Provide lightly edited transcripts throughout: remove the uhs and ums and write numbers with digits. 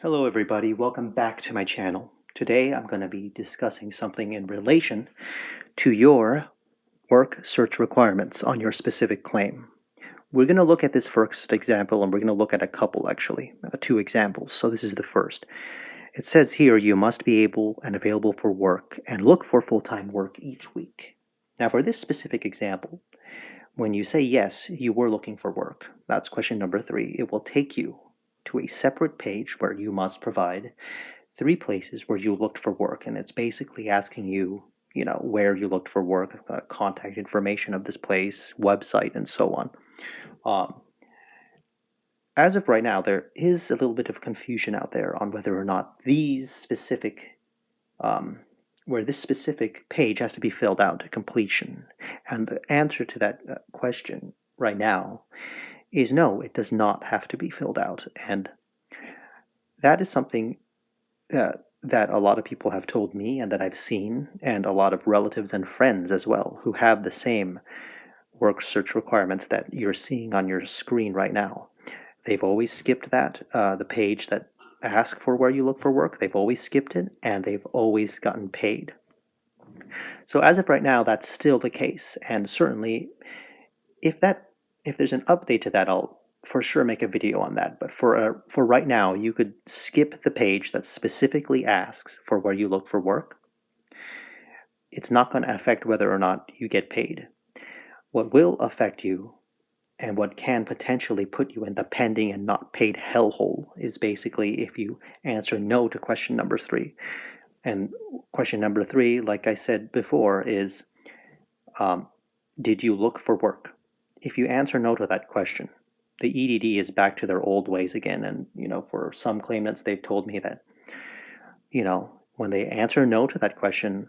Hello everybody, welcome back to my channel. Today I'm going to be discussing something in relation to your work search requirements on your specific claim. We're going to look at this first example, and we're going to look at a couple actually, two examples. So this is the first. It says here you must be able and available for work and look for full-time work each week. Now for this specific example, when you say yes, you were looking for work, that's question number 3, it will take you to a separate page where you must provide 3 places where you looked for work, and it's basically asking you, where you looked for work, contact information of this place, website, and so on. Um, as of right now, there is a little bit of confusion out there on whether or not um, where this specific page has to be filled out to completion. And the answer to that question right now is no, it does not have to be filled out. And that is something uh, that a lot of people have told me and that I've seen, and a lot of relatives and friends as well, who have the same work search requirements that you're seeing on your screen right now. They've always skipped the page that asks for where you look for work. They've always skipped it, and they've always gotten paid. So as of right now, that's still the case, and certainly if there's an update to that, I'll for sure make a video on that. But for right now, you could skip the page that specifically asks for where you look for work. It's not going to affect whether or not you get paid. What will affect you and what can potentially put you in the pending and not paid hellhole is basically if you answer no to question number 3. And question number 3, like I said before, is did you look for work? If you answer no to that question, the EDD is back to their old ways again. And, for some claimants, they've told me that, when they answer no to that question,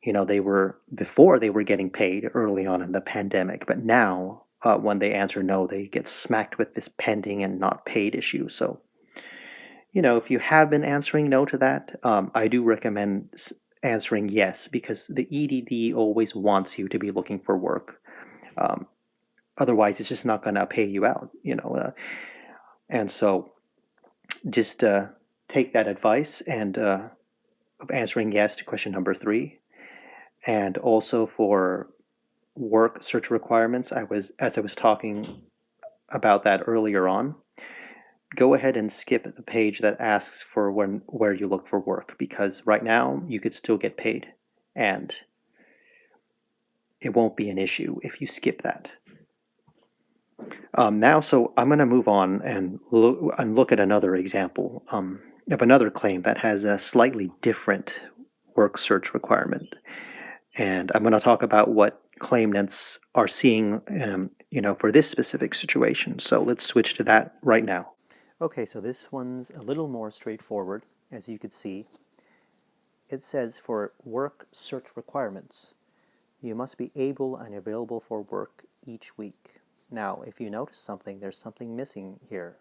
before they were getting paid early on in the pandemic, but now when they answer no, they get smacked with this pending and not paid issue. So, if you have been answering no to that, I do recommend answering yes, because the EDD always wants you to be looking for work. Otherwise, it's just not going to pay you out. And so just take that advice and of answering yes to question number 3. And also for work search requirements, as I was talking about that earlier on, go ahead and skip the page that asks for where you look for work, because right now you could still get paid, and it won't be an issue if you skip that. So I'm going to move on and look at another example of another claim that has a slightly different work search requirement. And I'm going to talk about what claimants are seeing, for this specific situation. So let's switch to that right now. Okay, so this one's a little more straightforward, as you could see. It says for work search requirements, you must be able and available for work each week. Now, if you notice something, there's something missing here.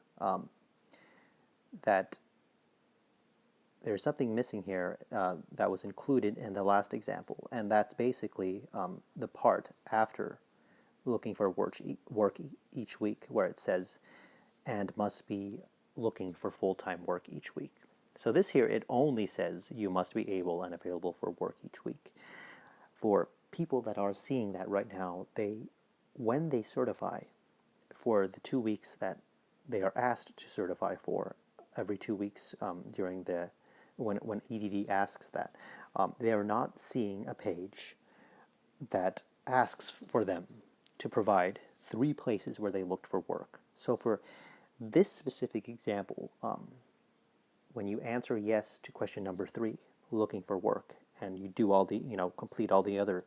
There's something missing here that was included in the last example, and that's basically the part after looking for work each week, where it says, and must be looking for full-time work each week. So this here, it only says you must be able and available for work each week. For people that are seeing that right now, when they certify for the 2 weeks that they are asked to certify for every 2 weeks during when EDD asks that, they are not seeing a page that asks for them to provide 3 places where they looked for work. So for this specific example, when you answer yes to question number 3, looking for work, and you do all the, complete all the other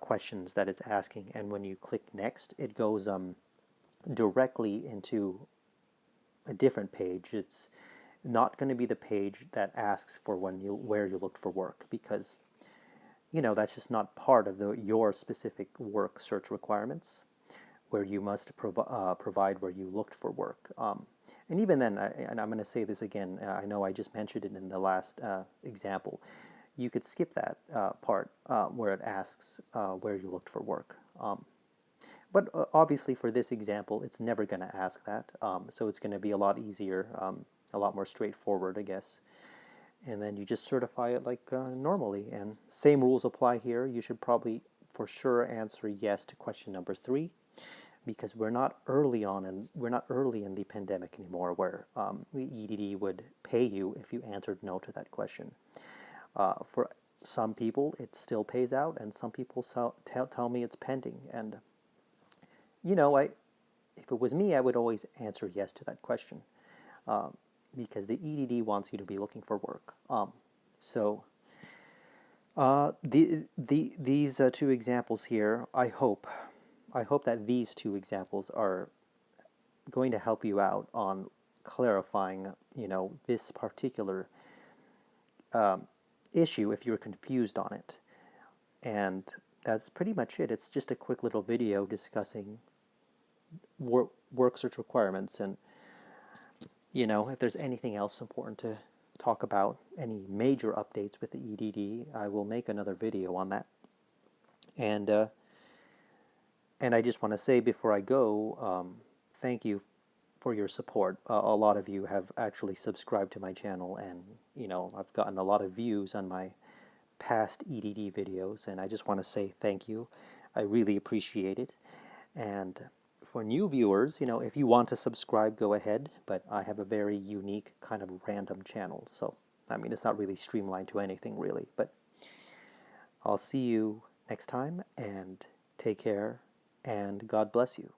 questions that it's asking, and when you click next, it goes directly into a different page. It's not going to be the page that asks for where you looked for work, because that's just not part of your specific work search requirements, where you must provide where you looked for work. And even then, and I'm going to say this again, I know I just mentioned it in the last example, you could skip that part where it asks where you looked for work. But obviously for this example, it's never going to ask that, so it's going to be a lot easier a lot more straightforward, I guess. And then you just certify it like normally. And same rules apply here. You should probably for sure answer yes to question number 3, because we're not early on and we're not early in the pandemic anymore, where the EDD would pay you if you answered no to that question. For some people, it still pays out, and some people tell me it's pending. And you know, if it was me, I would always answer yes to that question, because the EDD wants you to be looking for work. So these 2 examples here, I hope that these 2 examples are going to help you out on clarifying, this particular issue if you're confused on it. And that's pretty much it. It's just a quick little video discussing work search requirements, and if there's anything else important to talk about, any major updates with the EDD, I will make another video on that. And I just want to say before I go, thank you for your support. A lot of you have actually subscribed to my channel, and I've gotten a lot of views on my past EDD videos, and I just want to say thank you. I really appreciate it. And for new viewers, if you want to subscribe, go ahead, but I have a very unique kind of random channel, so I mean, it's not really streamlined to anything really. But I'll see you next time, and take care, and God bless you.